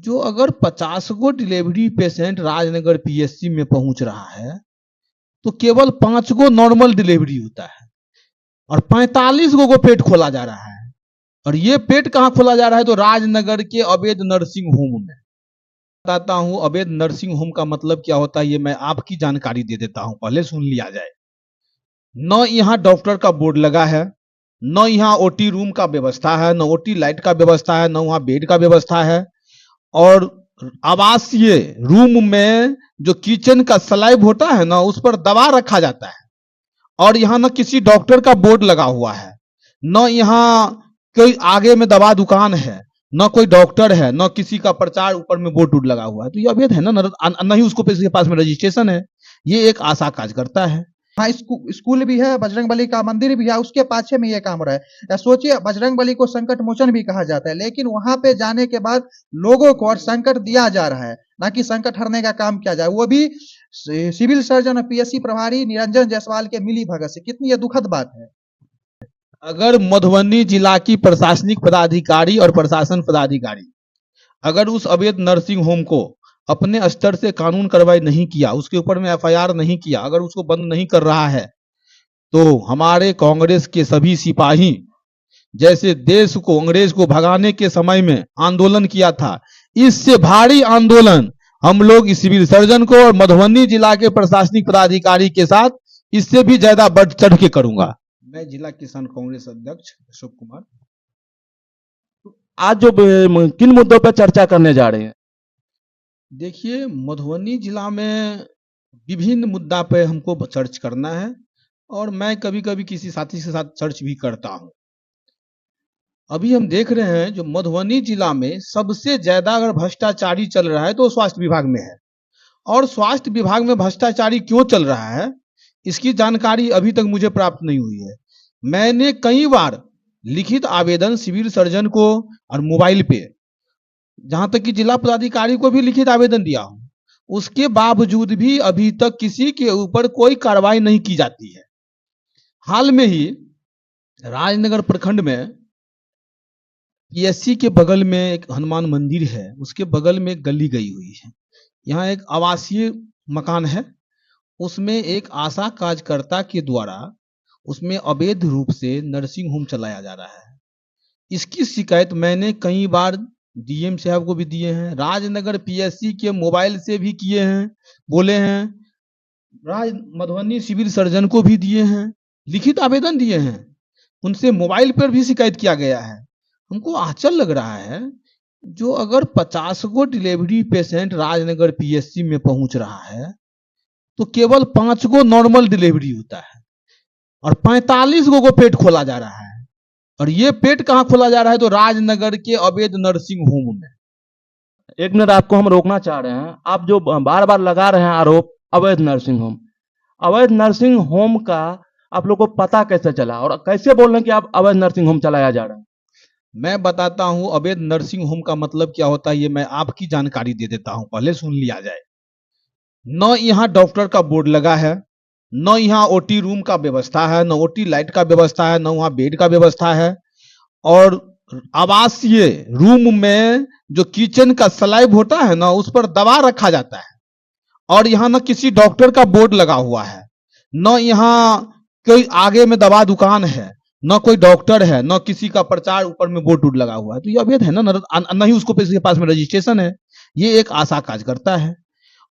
जो अगर 50 गो delivery patient Rajnagar PSC में पहुंच रहा है तो केवल 5 गो नॉर्मल डिलीवरी होता है और 45 गो पेट खोला जा रहा है। और ये पेट कहाँ खोला जा रहा है? तो राजनगर के अवैध नर्सिंग होम में। बताता हूँ अवैध नर्सिंग होम का मतलब क्या होता है, ये मैं आपकी जानकारी दे देता हूँ, पहले सुन लिया जाए। न यहाँ डॉक्टर का बोर्ड लगा है, न यहाँ ओटी रूम का व्यवस्था है, न ओटी लाइट का व्यवस्था है, न वहाँ बेड का व्यवस्था है। और आवासीय रूम में जो किचन का स्लैब होता है ना, उस पर दवा रखा जाता है। और यहाँ न किसी डॉक्टर का बोर्ड लगा हुआ है, न यहाँ कोई आगे में दवा दुकान है, न कोई डॉक्टर है, न किसी का प्रचार ऊपर में बोर्ड वोर्ड लगा हुआ है। तो ये अवैध है ना, नहीं उसको के पास में रजिस्ट्रेशन है। ये एक आशा कार्यकर्ता है। हाँ, स्कूल भी है, बजरंगबली का मंदिर भी है, उसके पाछे में ये काम हो रहा है। सोचिए, बजरंगबली को संकट मोचन भी कहा जाता है, लेकिन वहां पे जाने के बाद लोगों को और संकट दिया जा रहा है, ना कि संकट हरने का काम किया जाए, वो भी सिविल सर्जन और पीएससी प्रभारी निरंजन जायसवाल के मिली भगत से। कितनी ये दुखद बात है। अगर मधुबनी जिला की प्रशासनिक पदाधिकारी और प्रशासन पदाधिकारी अगर उस अवैध नर्सिंग होम को अपने स्तर से कानून कार्रवाई नहीं किया, उसके ऊपर में एफआईआर नहीं किया, अगर उसको बंद नहीं कर रहा है, तो हमारे कांग्रेस के सभी सिपाही जैसे देश को अंग्रेज को भगाने के समय में आंदोलन किया था, इससे भारी आंदोलन हम लोग सिविल सर्जन को और मधुबनी जिला के प्रशासनिक पदाधिकारी के साथ इससे भी ज्यादा बढ़ चढ़ के करूंगा। मैं जिला किसान कांग्रेस अध्यक्ष अशोक कुमार। आज जो किन मुद्दों पर चर्चा करने जा रहे हैं? देखिए, मधुबनी जिला में विभिन्न मुद्दा पे हमको चर्च करना है और मैं कभी कभी किसी साथी के साथ चर्च भी करता हूं। अभी हम देख रहे हैं जो मधुबनी जिला में सबसे ज्यादा अगर भ्रष्टाचारी चल रहा है तो स्वास्थ्य विभाग में है। और स्वास्थ्य विभाग में भ्रष्टाचारी क्यों चल रहा है, इसकी जानकारी अभी तक मुझे प्राप्त नहीं हुई है। मैंने कई बार लिखित आवेदन सिविल सर्जन को और मोबाइल पे, जहां तक कि जिला पदाधिकारी को भी लिखित आवेदन दिया हूं, उसके बावजूद भी अभी तक किसी के ऊपर कोई कार्रवाई नहीं की जाती है। हाल में ही राजनगर प्रखंड में पीएससी के बगल में एक हनुमान मंदिर है, उसके बगल में एक गली गई हुई है। यहाँ एक आवासीय मकान है, उसमें एक आशा कार्यकर्ता के द्वारा उसमें अवैध रूप से नर्सिंग होम चलाया जा रहा है। इसकी शिकायत मैंने कई बार डीएम साहब को भी दिए हैं, राजनगर पीएससी के मोबाइल से भी किए हैं, बोले हैं, मधुबनी सिविल सर्जन को भी दिए हैं, लिखित आवेदन दिए हैं, उनसे मोबाइल पर भी शिकायत किया गया है। हमको आश्चर्य लग रहा है, जो अगर 50 गो डिलीवरी पेशेंट राजनगर पीएससी में पहुंच रहा है तो केवल 5 गो नॉर्मल डिलीवरी होता है और 45 गो पेट खोला जा रहा है। और ये पेट कहाँ खोला जा रहा है? तो राजनगर के अवैध नर्सिंग होम में। एक मिनट, आपको हम रोकना चाह रहे हैं। आप जो बार बार लगा रहे हैं आरोप अवैध नर्सिंग होम, अवैध नर्सिंग होम का आप लोग को पता कैसे चला और कैसे बोल रहे हैं कि आप अवैध नर्सिंग होम चलाया जा रहा है? मैं बताता हूं अवैध नर्सिंग होम का मतलब क्या होता है, ये मैं आपकी जानकारी दे देता हूं, पहले सुन लिया जाए। न यहाँ डॉक्टर का बोर्ड लगा है, न यहाँ ओटी रूम का व्यवस्था है, न ओटी लाइट का व्यवस्था है, न वहाँ बेड का व्यवस्था है। और आवासीय रूम में जो किचन का स्लैब होता है ना, उस पर दवा रखा जाता है। और यहाँ न किसी डॉक्टर का बोर्ड लगा हुआ है, न यहाँ कोई आगे में दवा दुकान है, न कोई डॉक्टर है, न किसी का प्रचार ऊपर में बोर्ड वोर्ड लगा हुआ है। तो ये अवैध है ना, नहीं उसको के पास में रजिस्ट्रेशन है। ये एक आशा कार्यकर्ता है।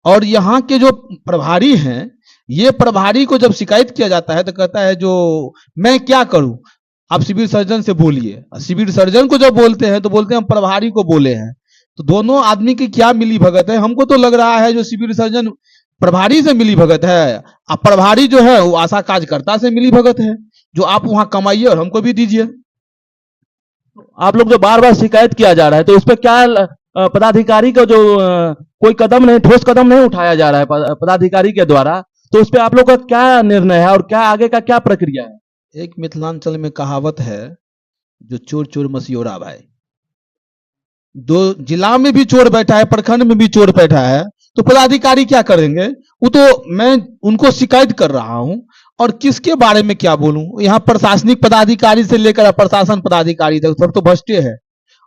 और यहाँ के जो प्रभारी हैं, ये प्रभारी को जब शिकायत किया जाता है तो कहता है जो मैं क्या करूं, आप सिविल सर्जन से बोलिए। सिविल सर्जन को जब बोलते हैं तो बोलते हैं हम प्रभारी को बोले हैं। तो दोनों आदमी की क्या मिली भगत है? हमको तो लग रहा है जो सिविल सर्जन प्रभारी से मिली भगत है, अब प्रभारी जो है वो आशा कार्यकर्ता से मिली भगत है, जो आप वहां कमाइए और हमको भी दीजिए। आप लोग जो बार बार शिकायत किया जा रहा है तो उस पर क्या पदाधिकारी का जो कोई कदम नहीं, ठोस कदम नहीं उठाया जा रहा है पदाधिकारी के द्वारा, तो उस पर आप लोग का क्या निर्णय है और क्या आगे का क्या प्रक्रिया है? एक मिथिलांचल में कहावत है, जो चोर चोर मसियोरा भाई। दो जिला में भी चोर बैठा है, प्रखंड में भी चोर बैठा है, तो पदाधिकारी क्या करेंगे? वो तो मैं उनको शिकायत कर रहा हूं और किसके बारे में क्या बोलूं? यहाँ प्रशासनिक पदाधिकारी से लेकर प्रशासन पदाधिकारी तक सब तो भ्रष्टे है।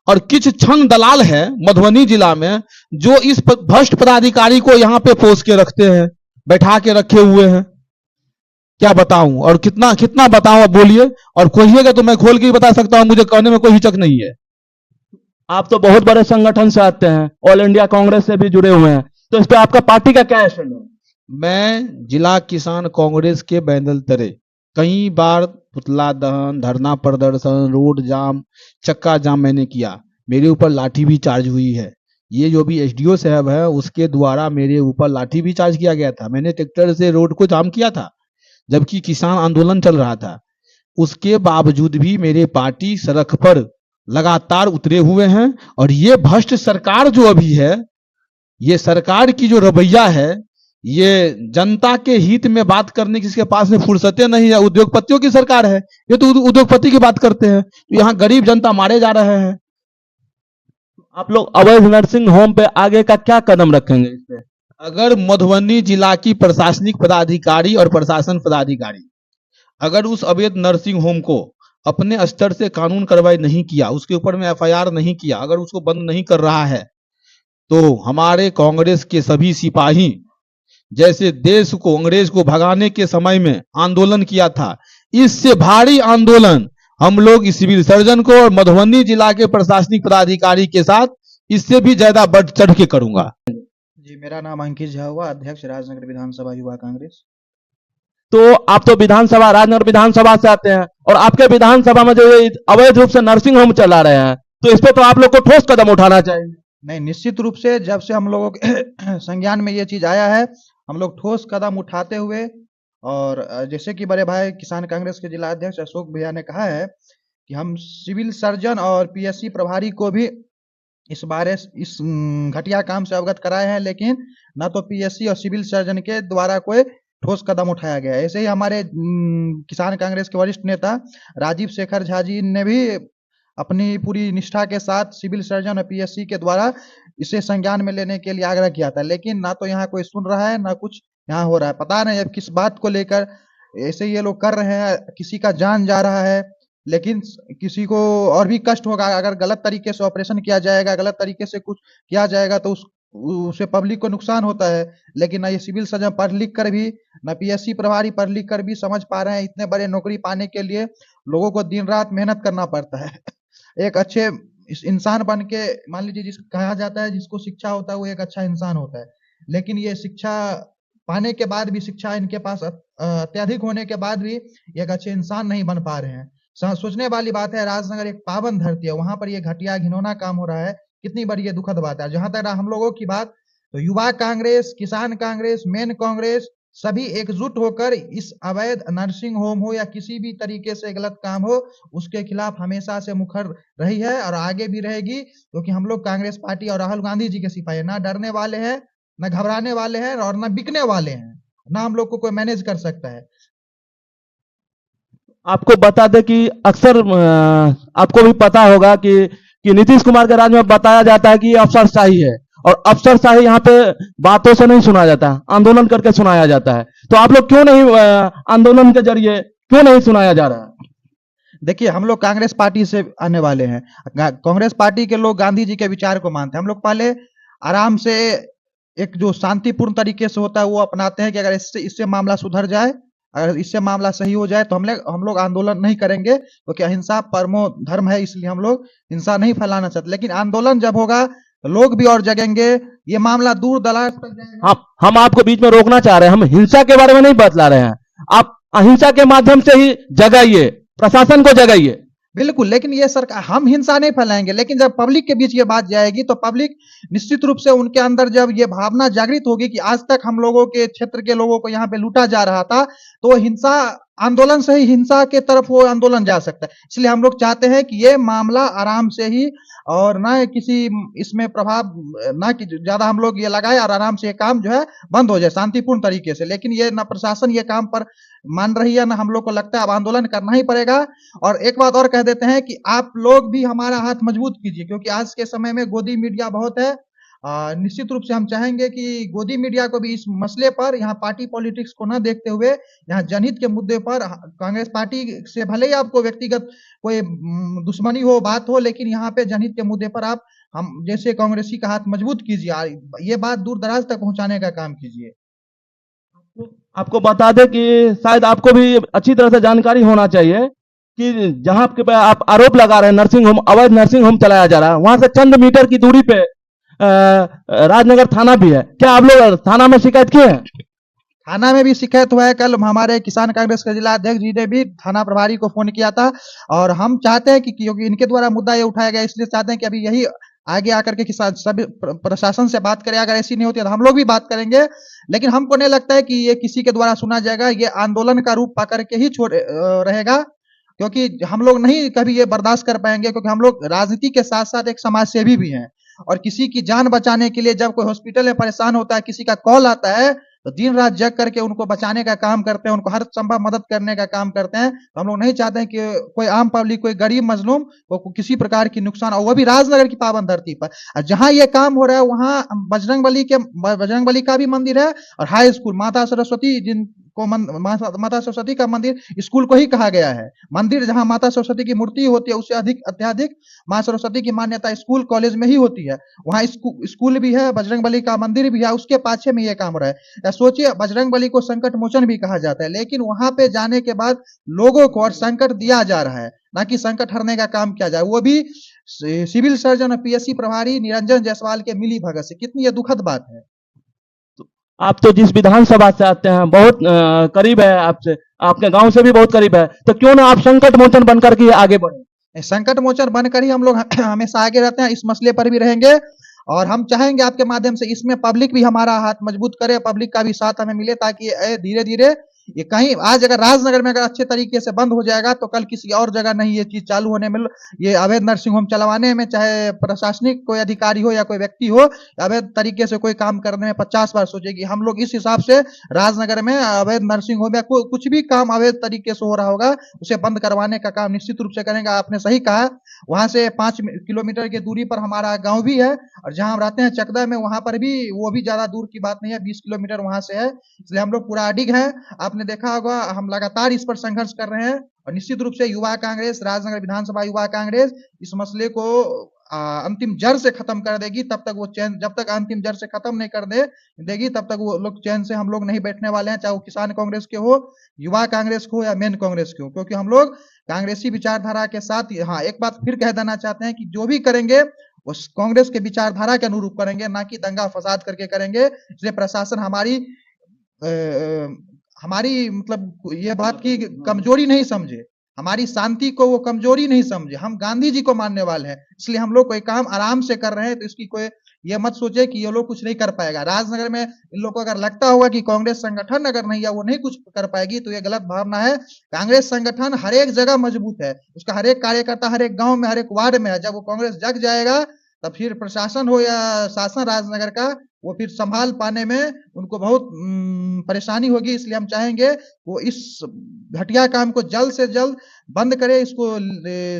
और कुछ छंद दलाल है मधुबनी जिला में जो इस भ्रष्ट पदाधिकारी को यहाँ पे पोस के रखते हैं, बैठा के रखे हुए हैं। क्या बताऊं और कितना कितना बताऊं, अब बोलिए। और कहिएगा तो मैं खोल के ही बता सकता हूं, मुझे कहने में कोई हिचक नहीं है। आप तो बहुत बड़े संगठन से आते हैं, ऑल इंडिया कांग्रेस से भी जुड़े हुए हैं, तो इस पे आपका पार्टी का क्या स्टैंड है? मैं जिला किसान कांग्रेस के बैनल तले कई बार पुतला दहन, धरना प्रदर्शन, रोड जाम, चक्का जाम मैंने किया। मेरे ऊपर लाठी भी चार्ज हुई है। ये जो भी एसडीओ साहब है उसके द्वारा मेरे ऊपर लाठी भी चार्ज किया गया था। मैंने ट्रैक्टर से रोड को जाम किया था जबकि किसान आंदोलन चल रहा था। उसके बावजूद भी मेरे पार्टी सड़क पर लगातार उतरे हुए हैं। और ये भ्रष्ट सरकार जो अभी है, ये सरकार की जो रवैया है, ये जनता के हित में बात करने की इसके पास में फुर्सतें नहीं है। उद्योगपतियों की सरकार है, ये तो उद्योगपति की बात करते हैं। यहाँ गरीब जनता मारे जा रहे हैं। आप लोग अवैध नर्सिंग होम पे आगे का क्या कदम रखेंगे इस पे? अगर मधुबनी जिला की प्रशासनिक पदाधिकारी और प्रशासन पदाधिकारी अगर उस अवैध नर्सिंग होम को अपने स्तर से कानून कार्रवाई नहीं किया, उसके ऊपर में एफआईआर नहीं किया, अगर उसको बंद नहीं कर रहा है, तो हमारे कांग्रेस के सभी सिपाही जैसे देश को अंग्रेज को भगाने के समय में आंदोलन किया था, इससे भारी आंदोलन हम लोग इस सिविल सर्जन को और मधुबनी जिला के प्रशासनिक पदाधिकारी के साथ इससे भी ज्यादा बढ़ चढ़ के करूंगा। जी, मेरा नाम अंकित झा हुआ, अध्यक्ष राजनगर विधानसभा युवा कांग्रेस। तो आप तो विधानसभा, राजनगर विधानसभा से आते हैं, और आपके विधानसभा में जो ये अवैध रूप से नर्सिंग होम चला रहे हैं, तो इस पे तो आप लोग को ठोस कदम उठाना चाहिए। नहीं, निश्चित रूप से जब से हम लोगों के संज्ञान में ये चीज आया है, हम लोग ठोस कदम उठाते हुए, और जैसे कि बड़े भाई किसान कांग्रेस के जिला अध्यक्ष अशोक भैया ने कहा है कि हम सिविल सर्जन और पीएससी प्रभारी को भी इस बारे इस घटिया काम से अवगत कराए हैं, लेकिन न तो पीएससी और सिविल सर्जन के द्वारा कोई ठोस कदम उठाया गया है। ऐसे ही हमारे किसान कांग्रेस के वरिष्ठ नेता राजीव शेखर झा जी ने भी अपनी पूरी निष्ठा के साथ सिविल सर्जन और पीएससी के द्वारा इसे संज्ञान में लेने के लिए आग्रह किया था, लेकिन ना तो यहाँ कोई सुन रहा है, ना कुछ यहाँ हो रहा है। पता नहीं अब किस बात को लेकर ऐसे ये लोग कर रहे हैं। किसी का जान जा रहा है, लेकिन किसी को और भी कष्ट होगा। अगर गलत तरीके से ऑपरेशन किया जाएगा, गलत तरीके से कुछ किया जाएगा, तो उसे पब्लिक को नुकसान होता है। लेकिन ना ये सिविल सर्जन पढ़ लिख कर भी, ना पीएससी प्रभारी पढ़ लिख कर भी समझ पा रहे हैं। इतने बड़े नौकरी पाने के लिए लोगों को दिन रात मेहनत करना पड़ता है। एक अच्छे इंसान बन के, मान लीजिए जिसको कहा जाता है जिसको शिक्षा होता है वो एक अच्छा इंसान होता है, लेकिन ये शिक्षा पाने के बाद भी, शिक्षा इनके पास अत्यधिक होने के बाद भी एक अच्छे इंसान नहीं बन पा रहे हैं। सोचने वाली बात है, राजनगर एक पावन धरती है, वहां पर ये घटिया घिनौना काम हो रहा है। कितनी बड़ी ये दुखद बात है। जहां तक हम लोगों की बात, तो युवा कांग्रेस, किसान कांग्रेस, मेन कांग्रेस सभी एकजुट होकर इस अवैध नर्सिंग होम हो या किसी भी तरीके से गलत काम हो, उसके खिलाफ हमेशा से मुखर रही है और आगे भी रहेगी। क्योंकि हम लोग कांग्रेस पार्टी और राहुल गांधी जी के सिपाही, ना डरने वाले हैं, ना घबराने वाले हैं और ना बिकने वाले हैं, ना हम लोग को कोई मैनेज कर सकता है। आपको बता दें कि अक्सर आपको भी पता होगा कि नीतीश कुमार के राज में बताया जाता है कि अफसरशाही है, और अफसरशाही यहाँ पे बातों से नहीं सुना जाता, आंदोलन करके सुनाया जाता है। तो आप लोग क्यों नहीं आंदोलन के जरिए क्यों नहीं सुनाया जा रहा है? देखिए, हम लोग कांग्रेस पार्टी से आने वाले हैं। कांग्रेस पार्टी के लोग गांधी जी के विचार को मानते हैं। हम लोग पहले आराम से एक जो शांतिपूर्ण तरीके से होता है वो अपनाते हैं कि अगर इससे मामला सुधर जाए, अगर इससे मामला सही हो जाए तो हम लोग आंदोलन नहीं करेंगे, क्योंकि अहिंसा परमो धर्म है, इसलिए हम लोग हिंसा नहीं फैलाना चाहते। लेकिन आंदोलन जब होगा तो लोग भी और जगेंगे, ये मामला दूर दराज तक जाएगा। हम आपको बीच में रोकना चाह रहे हैं, हम हिंसा के बारे में नहीं बतला रहे हैं। आप अहिंसा के माध्यम से ही जगाइए, प्रशासन को जगाइए। बिल्कुल, लेकिन ये सरकार, हम हिंसा नहीं फैलाएंगे, लेकिन जब पब्लिक के बीच ये बात जाएगी तो पब्लिक निश्चित रूप से उनके अंदर जब ये भावना जागृत होगी कि आज तक हम लोगों के क्षेत्र के लोगों को यहाँ पे लूटा जा रहा था, तो हिंसा आंदोलन से ही हिंसा के तरफ वो आंदोलन जा सकता है। इसलिए हम लोग चाहते हैं कि ये मामला आराम से ही, और ना किसी इसमें प्रभाव, ना कि ज्यादा हम लोग ये लगाए, और आराम से ये काम जो है बंद हो जाए शांतिपूर्ण तरीके से। लेकिन ये ना प्रशासन ये काम पर मान रही है, ना हम लोग को लगता है अब आंदोलन करना ही पड़ेगा। और एक बात और कह देते हैं कि आप लोग भी हमारा हाथ मजबूत कीजिए, क्योंकि आज के समय में गोदी मीडिया बहुत है निश्चित रूप से हम चाहेंगे कि गोदी मीडिया को भी इस मसले पर यहाँ पार्टी पॉलिटिक्स को न देखते हुए यहाँ जनहित के मुद्दे पर कांग्रेस पार्टी से भले ही आपको व्यक्तिगत कोई दुश्मनी हो, बात हो, लेकिन यहाँ पे जनहित के मुद्दे पर आप हम जैसे कांग्रेसी का हाथ मजबूत कीजिए, ये बात दूर दराज तक पहुंचाने का काम कीजिए। आपको बता दें कि शायद आपको भी अच्छी तरह से जानकारी होना चाहिए कि जहां आपके पे आप आरोप लगा रहे हैं नर्सिंग होम, अवैध नर्सिंग होम चलाया जा रहा है, वहां से चंद मीटर की दूरी पे राजनगर थाना भी है। क्या आप लोग थाना में शिकायत किए हैं? थाना में भी शिकायत हुआ है। कल हमारे किसान कांग्रेस के जिला अध्यक्ष जी ने भी थाना प्रभारी को फोन किया था, और हम चाहते हैं कि क्योंकि इनके द्वारा मुद्दा ये उठाया गया, इसलिए चाहते हैं कि अभी यही आगे आकर के किसान सभी प्रशासन से बात करें। अगर ऐसी नहीं होती तो हम लोग भी बात करेंगे, लेकिन हमको नहीं लगता है कि ये किसी के द्वारा सुना जाएगा। ये आंदोलन का रूप पकड़ के ही रहेगा, क्योंकि हम लोग नहीं कभी ये बर्दाश्त कर पाएंगे, क्योंकि हम लोग राजनीति के साथ साथ एक समाज सेवी भी हैं, और किसी की जान बचाने के लिए जब कोई हॉस्पिटल में परेशान होता है, किसी का कॉल आता है, तो दिन रात जग करके उनको बचाने का काम करते हैं, उनको हर संभव मदद करने का काम करते हैं। तो हम लोग नहीं चाहते हैं कि कोई आम पब्लिक, कोई गरीब मजलूम को किसी प्रकार की नुकसान, और वो भी राजनगर की पावन धरती पर। जहां ये काम हो रहा है वहां बजरंग बली का भी मंदिर है, और हाई स्कूल माता सरस्वती जिनको माता सरस्वती का मंदिर स्कूल को ही कहा गया है। मंदिर जहां माता सरस्वती की मूर्ति होती है, उससे अत्यधिक मां सरस्वती की मान्यता स्कूल कॉलेज में ही होती है। वहां स्कूल भी है, बजरंग बली का मंदिर भी है, उसके पाछे में ये काम हो रहा है। सोचिए, बजरंग बली को संकट मोचन भी कहा जाता है, लेकिन वहां पे जाने के बाद लोगों को और संकट दिया जा रहा है, ना कि संकट हरने का काम किया जाए, वो भी सिविल सर्जन और पीएससी प्रभारी निरंजन जायसवाल के मिली भगत से। कितनी ये दुखद बात है। आप तो जिस विधानसभा से आते हैं बहुत करीब है आपसे, आपके गांव से भी बहुत करीब है, तो क्यों ना आप संकट मोचन बनकर के आगे बढ़े? संकट मोचन बनकर ही हम लोग हमेशा आगे रहते हैं, इस मसले पर भी रहेंगे, और हम चाहेंगे आपके माध्यम से इसमें पब्लिक भी हमारा हाथ मजबूत करे, पब्लिक का भी साथ हमें मिले, ताकि धीरे धीरे ये कहीं आज अगर राजनगर में अगर अच्छे तरीके से बंद हो जाएगा, तो कल किसी और जगह नहीं ये चीज चालू होने में, ये अवैध नर्सिंग होम चलवाने में, चाहे प्रशासनिक कोई अधिकारी हो या कोई व्यक्ति हो, अवैध तरीके से कोई काम करने में 50 बार सोचेगी। हम लोग इस हिसाब से राजनगर में अवैध नर्सिंग होम या कुछ भी काम अवैध तरीके से हो रहा होगा, उसे बंद करवाने का काम निश्चित रूप से करेंगे। आपने सही कहा, वहां से 5 किलोमीटर की दूरी पर हमारा गाँव भी है, और जहां हम रहते हैं चकदा में, वहां पर भी वो भी ज्यादा दूर की बात नहीं है, 20 किलोमीटर वहां से है, इसलिए हम लोग पूरा अडिग है। आपने देखा होगा हम लगातार इस पर संघर्ष कर रहे हैं, और निश्चित रूप से युवा कांग्रेस, राजनगर विधानसभा युवा कांग्रेस इस मसले को अंतिम जड़ से खत्म कर देगी। तब तक वो चैन, जब तक अंतिम जड़ से खत्म नहीं कर देगी, तब तक वो लोग चैन से हम लोग नहीं बैठने वाले हैं, चाहे वो किसान कांग्रेस के हो, युवा कांग्रेस को, या मेन कांग्रेस के हो, क्योंकि हम लोग कांग्रेसी विचारधारा के साथ। हाँ, एक बात फिर कह देना चाहते हैं कि जो भी करेंगे उस कांग्रेस के विचारधारा के अनुरूप करेंगे, ना कि दंगा फसाद करके करेंगे। इसलिए प्रशासन हमारी मतलब ये बात की कमजोरी नहीं समझे, हमारी शांति को वो कमजोरी नहीं समझे। हम गांधी जी को मानने वाले हैं, इसलिए हम लोग कोई काम आराम से कर रहे हैं, तो इसकी कोई ये मत सोचे कि ये लोग कुछ नहीं कर पाएगा। राजनगर में इन लोगों को अगर लगता होगा कि कांग्रेस संगठन अगर नहीं है, वो नहीं कुछ कर पाएगी, तो ये गलत भावना है। कांग्रेस संगठन हर एक जगह मजबूत है, उसका हर एक कार्यकर्ता हर एक गांव में, हर एक वार्ड में है। जब वो कांग्रेस जग जाएगा, तब फिर प्रशासन हो या शासन राजनगर का, वो फिर संभाल पाने में उनको बहुत परेशानी होगी। इसलिए हम चाहेंगे वो इस घटिया काम को जल्द से जल्द बंद करे, इसको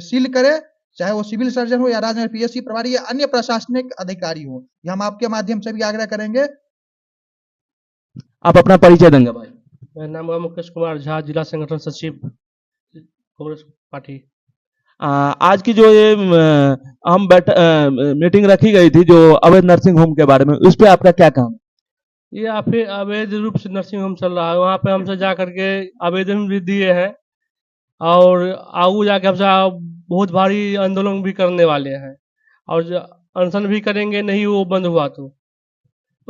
सील करे, चाहे वो सिविल सर्जन हो या राजनगर पीएससी प्रभारी या अन्य प्रशासनिक अधिकारी हो। ये हम आपके माध्यम से भी आग्रह करेंगे। आप अपना परिचय देंगे भाई? मेरा नाम है मुकेश कुमार झा, जिला संगठन सचिव कांग्रेस पार्टी। आज की जो ये मीटिंग रखी गई थी जो अवैध नर्सिंग होम के बारे में, उस पर आपका क्या काम? ये अवैध रूप से नर्सिंग होम चल रहा है, वहाँ पे हमसे जा करके आवेदन भी दिए हैं, और आगू जाके हमसे बहुत भारी आंदोलन भी करने वाले हैं, और अनशन भी करेंगे, नहीं वो बंद हुआ तो।